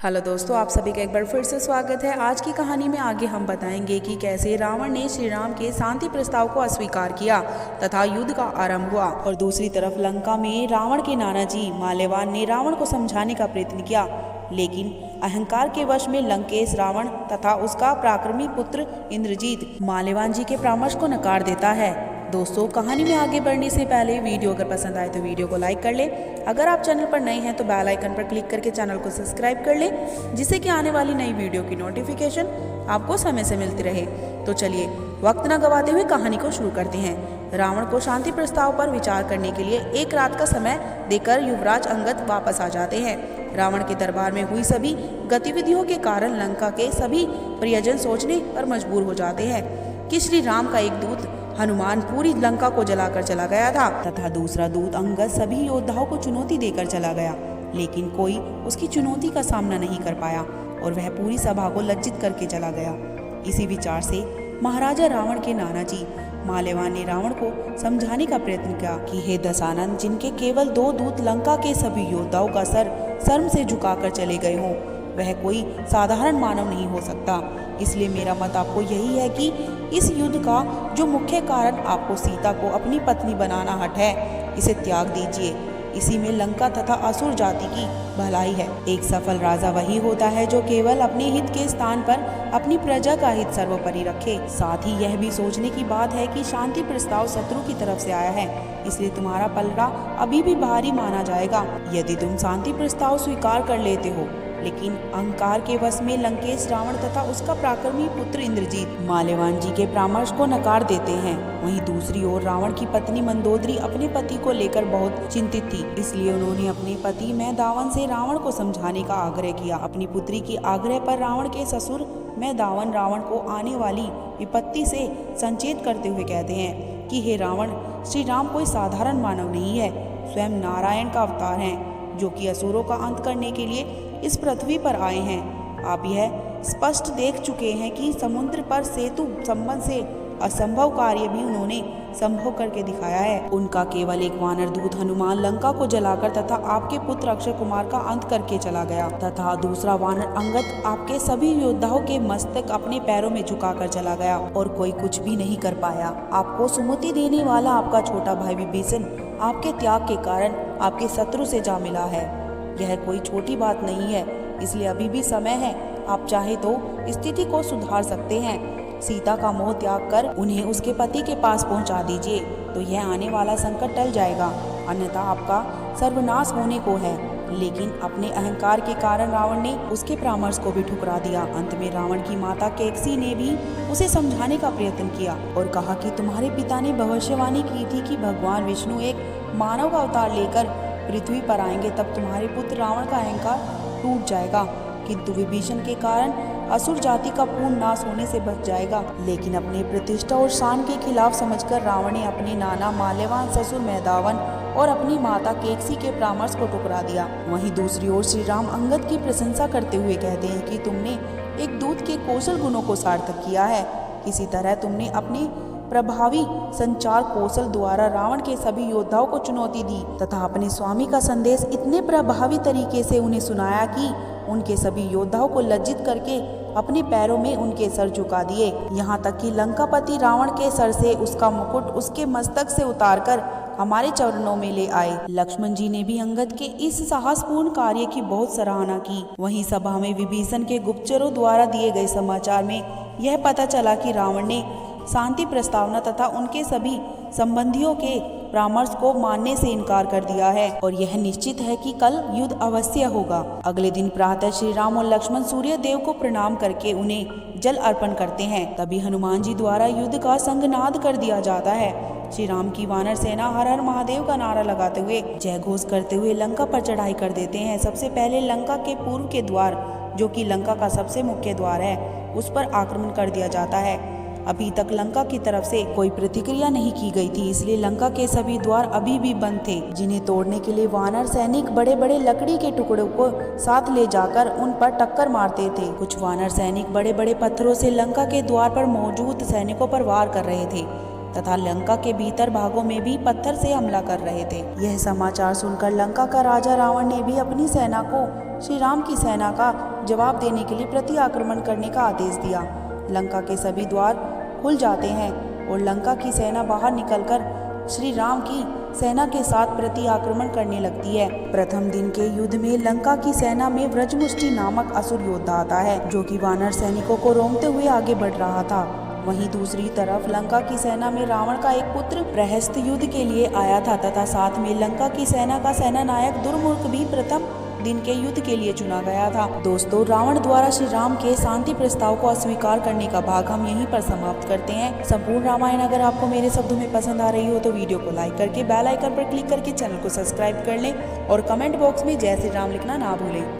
Hello दोस्तों, आप सभी का एक बार फिर से स्वागत है। आज की कहानी में आगे हम बताएंगे कि कैसे रावण ने श्री राम के शांति प्रस्ताव को अस्वीकार किया तथा युद्ध का आरंभ हुआ। और दूसरी तरफ लंका में रावण के नाना जी माल्यवान ने रावण को समझाने का प्रयत्न किया, लेकिन अहंकार के वश में लंकेश रावण तथा उसका पराक्रमी पुत्र इंद्रजीत माल्यवान जी के परामर्श को नकार देता है। दोस्तों, कहानी में आगे बढ़ने से पहले वीडियो अगर पसंद आए तो वीडियो को लाइक कर ले। अगर आप चैनल पर नए हैं तो बेल आइकन पर क्लिक करके चैनल को सब्सक्राइब कर ले, जिससे कि आने वाली नई वीडियो की नोटिफिकेशन आपको समय से मिलती रहे। तो चलिए वक्त न गवाते हुए कहानी को शुरू करते हैं। रावण को शांति प्रस्ताव पर विचार करने के लिए एक रात का समय देकर युवराज अंगद वापस आ जाते हैं। रावण के दरबार में हुई सभी गतिविधियों के कारण लंका के सभी प्रियजन सोचने पर मजबूर हो जाते हैं कि श्री राम का एक दूत हनुमान पूरी लंका को जलाकर चला गया था तथा दूसरा दूत अंगद सभी योद्धाओं को चुनौती देकर चला गया, लेकिन कोई उसकी चुनौती का सामना नहीं कर पाया और वह पूरी सभा को लज्जित करके चला गया। इसी विचार से महाराजा रावण के नाना जी माल्यवान ने रावण को समझाने का प्रयत्न किया कि हे दशानन, जिनके केवल 2 दूत लंका के सभी योद्धाओं का सर शर्म से झुकाकर चले गए हों, वह कोई साधारण मानव नहीं हो सकता। इसलिए मेरा मत आपको यही है कि इस युद्ध का जो मुख्य कारण आपको सीता को अपनी पत्नी बनाना हट है, इसे त्याग दीजिए। इसी में लंका तथा असुर जाति की भलाई है। एक सफल राजा वही होता है जो केवल अपने हित के स्थान पर अपनी प्रजा का हित सर्वोपरि रखे। साथ ही यह भी सोचने की बात है कि शांति प्रस्ताव शत्रु की तरफ से आया है, इसलिए तुम्हारा पलड़ा अभी भी भारी माना जाएगा। यदि तुम शांति प्रस्ताव स्वीकार कर लेते हो, लेकिन अहंकार के वश में लंकेश रावण तथा उसका पराक्रमी पुत्र इंद्रजीत माल्यवान जी के परामर्श को नकार देते हैं। वहीं दूसरी ओर रावण की पत्नी मंदोदरी अपने पति को लेकर बहुत चिंतित थी, इसलिए उन्होंने अपने पति मैदावन से रावण को समझाने का आग्रह किया। अपनी पुत्री के आग्रह पर रावण के ससुर मैदावन रावण को आने वाली विपत्ति से संचेत करते हुए कहते हैं कि हे रावण, श्री राम कोई साधारण मानव नहीं है, स्वयं नारायण का अवतार है, जो कि असुरों का अंत करने के लिए इस पृथ्वी पर आए हैं। आप यह स्पष्ट देख चुके हैं कि समुद्र पर सेतु संबंध से असंभव कार्य भी उन्होंने संभव करके दिखाया है। उनका केवल एक वानर दूत हनुमान लंका को जलाकर तथा आपके पुत्र अक्षय कुमार का अंत करके चला गया तथा दूसरा वानर अंगद आपके सभी योद्धाओं के मस्तक अपने पैरों में झुकाकर चला गया और कोई कुछ भी नहीं कर पाया। आपको सुमति देने वाला आपका छोटा भाई विभीषण आपके त्याग के कारण आपके शत्रु से जा मिला है। यह कोई छोटी बात नहीं है, इसलिए अभी भी समय है। आप चाहे तो स्थिति को सुधार सकते हैं। सीता का मोह त्याग कर उन्हें उसके पति के पास पहुंचा दीजिए, तो यह आने वाला संकट टल जाएगा, अन्यथा आपका सर्वनाश होने को है। लेकिन अपने अहंकार के कारण रावण ने उसके परामर्श को भी ठुकरा दिया। अंत में रावण की माता कैकसी ने भी उसे समझाने का प्रयत्न किया और कहा कि तुम्हारे पिता ने भविष्यवाणी की थी कि भगवान विष्णु एक मानव का अवतार लेकर पृथ्वी पर आएंगे, तब तुम्हारे पुत्र रावण का अहंकार टूट जाएगा, किंतु विभीषण के कारण असुर जाति का पूर्ण नाश होने से बच जाएगा। लेकिन अपनी प्रतिष्ठा और शान के खिलाफ समझकर रावण ने अपने नाना माल्यवान, ससुर मैदावन और अपनी माता केकसी के परामर्श को ठुकरा दिया। वहीं दूसरी ओर श्री राम अंगद की प्रशंसा करते हुए कहते हैं कि तुमने एक दूत के कौशल गुणों को सार्थक किया है। इसी तरह तुमने अपने प्रभावी संचार कौशल द्वारा रावण के सभी योद्धाओं को चुनौती दी तथा अपने स्वामी का संदेश इतने प्रभावी तरीके से उन्हें सुनाया कि उनके सभी योद्धाओं को लज्जित करके अपने पैरों में उनके सर झुका दिए। यहाँ तक कि लंकापति रावण के सर से उसका मुकुट उसके मस्तक से उतारकर हमारे चरणों में ले आए। लक्ष्मण जी ने भी अंगद के इस साहसपूर्ण कार्य की बहुत सराहना की। वहीं सभा में विभीषण के गुप्तचरों द्वारा दिए गए समाचार में यह पता चला कि रावण ने शांति प्रस्तावना तथा उनके सभी संबंधियों के परामर्श को मानने से इनकार कर दिया है और यह निश्चित है कि कल युद्ध अवश्य होगा। अगले दिन प्रातः श्री राम और लक्ष्मण सूर्य देव को प्रणाम करके उन्हें जल अर्पण करते हैं। तभी हनुमान जी द्वारा युद्ध का संगनाद कर दिया जाता है। श्री राम की वानर सेना हर हर महादेव का नारा लगाते हुए जय घोष करते हुए लंका पर चढ़ाई कर देते हैं। सबसे पहले लंका के पूर्व के द्वार, जो कि लंका का सबसे मुख्य द्वार है, उस पर आक्रमण कर दिया जाता है। अभी तक लंका की तरफ से कोई प्रतिक्रिया नहीं की गई थी, इसलिए लंका के सभी द्वार अभी भी बंद थे, जिन्हें तोड़ने के लिए वानर सैनिक बड़े बड़े लकड़ी के टुकड़ों को साथ ले जाकर उन पर टक्कर मारते थे। कुछ वानर सैनिक बड़े बड़े पत्थरों से लंका के द्वार पर मौजूद सैनिकों पर वार कर रहे थे। तथा लंका के भीतर भागों में भी पत्थर से हमला कर रहे थे। यह समाचार सुनकर लंका का राजा रावण ने भी अपनी सेना को श्री राम की सेना का जवाब देने के लिए प्रति आक्रमण करने का आदेश दिया। लंका के सभी द्वार खुल जाते हैं और लंका की सेना बाहर निकलकर श्री राम की सेना के साथ प्रति आक्रमण करने लगती है। प्रथम दिन के युद्ध में लंका की सेना में व्रजमुष्टि नामक असुर योद्धा आता है, जो कि वानर सैनिकों को रोकते हुए आगे बढ़ रहा था। वहीं दूसरी तरफ लंका की सेना में रावण का एक पुत्र प्रहस्त युद्ध के लिए आया था तथा साथ में लंका की सेना का सेनानायक दुर्मुख भी प्रथम दिन के युद्ध के लिए चुना गया था। दोस्तों, रावण द्वारा श्री राम के शांति प्रस्ताव को अस्वीकार करने का भाग हम यहीं पर समाप्त करते हैं। संपूर्ण रामायण अगर आपको मेरे शब्दों में पसंद आ रही हो तो वीडियो को लाइक करके बेल आइकन पर क्लिक करके चैनल को सब्सक्राइब कर लें और कमेंट बॉक्स में जय श्री राम लिखना ना भूलें।